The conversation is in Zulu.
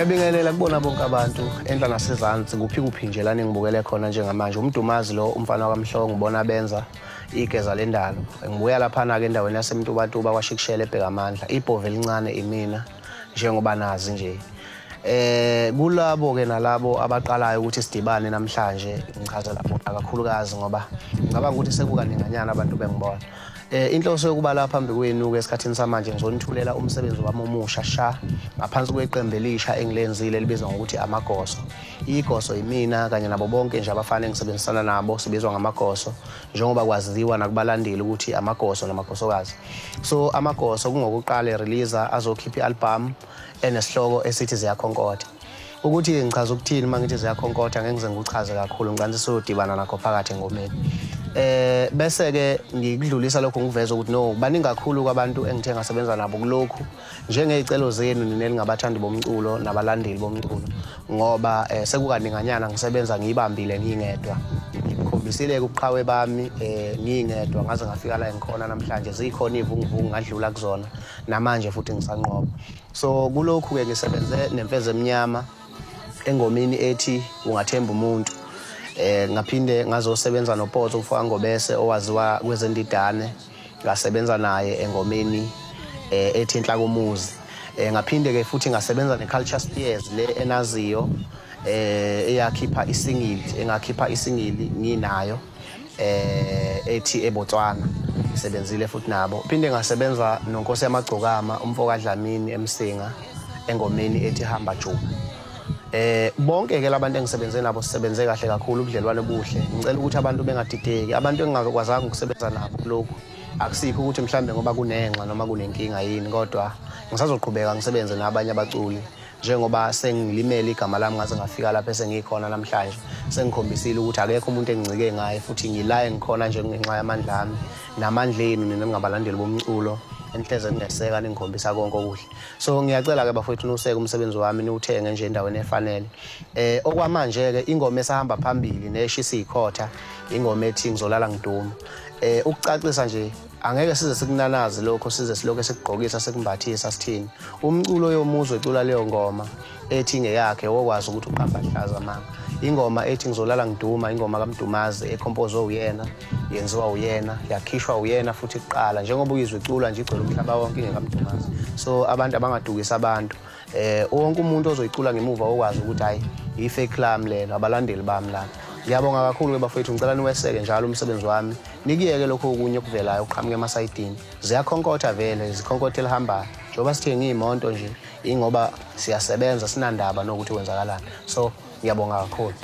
Ngiyabingelela kubona bonke abantu enhla nasezansi kuphi nje lana engibukele khona njengamanje uMdumazi lo umfana kaMhlongo ngibona benza igeza lendalo. Ngibuya lapha ke endaweni yaseMtubatuba kwaShikishela eBhekamandla. Ibhove elincane imina njengoba nazi nje. Kulabo ke nalabo abaqalayo ukuthi sidibane namhlanje ngichaza lapho kakhulukazi ngoba ngicabanga ukuthi sekukaninganyana abantu bengibona. Inhloso yokuba lapha phambi kwenu ke esikhathini samanje ngizonithulela umsebenzi wami omusha sha ngaphansi kweqembu elisha engilenzile libizwa ngokuthi Amagoso. Igoso yimina kanye nabo bonke nje abafana engisebenzisana nabo sibizwa ngamagoso njengoba kwaziwa nakubalandeli ukuthi Amagoso namagosokazi. So Amagoso kungokuqala release azokhipha i-album enesihloko esithi Ziyakhonkotha. Ukuthi ngichaza ukuthini mangithi ziyakhonkotha ngeke ngize ngikuchaze kakhulu ngicansi sodibana nakho phakathi engomeni. Bese ke ngikudlulisa lokho ngiveza ukuthi no baningi kakhulu kwabantu engithe ngasebenza nabo kulokhu njengezicelo zenu nelingabathandi bomculo nabalandeli bomculo ngoba sekukaninganyana ngisebenza ngibambile ngingedwa. Ngikhombisile ubuqhawe bami ngingedwa ngaze ngafika la engikhona namhlanje zikhona ivunguvungu ngadlula kuzona namanje futhi ngisanqoba. So kulokhu ke ngisebenze nemfeze eminyama engomini ethi ungathemba umuntu. Ngaphinde ngazosebenza noPotso ufaka ngobese owaziwa kwezendidane ngasebenza naye engomeni ethi Inhlakomuzi. Ngaphinde ke futhi ngasebenza neCulture Spears le enaziyo eyakhipha isingili engakhipha isingili nginayo ethi eBotswana isebenzile futhi nabo. Phinde ngasebenza noNkosi yaMagcokama umfoka Dlamini eMsinga engomeni ethi Hamba Juba. Bonke ke labantu engisebenze nabo sisebenze kahle kakhulu ubudlelwane obuhle. Ngicela ukuthi abantu bengadideki, abantu engingakwazanga ukusebenza nabo lokho akusikho ukuthi mhlambe ngoba kunenxa noma kunenkinga yini kodwa ngisazoqhubeka ngisebenze nabanye abaculi njengoba sengilimele igama lami ngaze ngafika lapha esengikhona namhlanje. Sengikhombisile ukuthi akekho umuntu engincike ngaye futhi ngilaye ngikhona nje ngenxa yamandla ami namandla enu ningabalandeli bomculo enhleze ngingeseka ningikhombisa konke okuhle. So ngiyacela ke bafowethu nuseke umsebenzi wami niwuthenge nje endaweni efanele. Okwamanje ke ingoma esahamba phambili neshisa ikhotha ingoma ethi ngizolala ngiduma. Ukucacisa nje angeke size sikunanazi lokho size silokho sikugqokisa sekumbathisa sithini. Umculo yomuzo ecula leyo ngoma ethi ngeyakhe wokwazi ukuthi uqamba hlaza manga. Ingoma ethi ngizolala ngiduma ingoma kaMdumazi ecompose uyena yenziwa uyena yakhishwa uyena futhi iqala njengoba uyizwe icula nje igcwele umhlaba wonke ngekaMdumazi. So abantu abangadukisa abantu wonke umuntu ozoyicula ngemuva okwazi ukuthi hayi i-fake lami lena abalandeli bami la. Ngiyabonga kakhulu ke bafowethu ngicela niweseke njalo umsebenzi wami nikiyeke lokho okunye okuvelayo uqhamuke emasayidini. Ziyakhonkotha vele zikhonkotha elihambayo njengoba sithenga imoto nje ingoba siyasebenza sinandaba nokuthi kwenzakalani. So ngiyabonga kakhulu.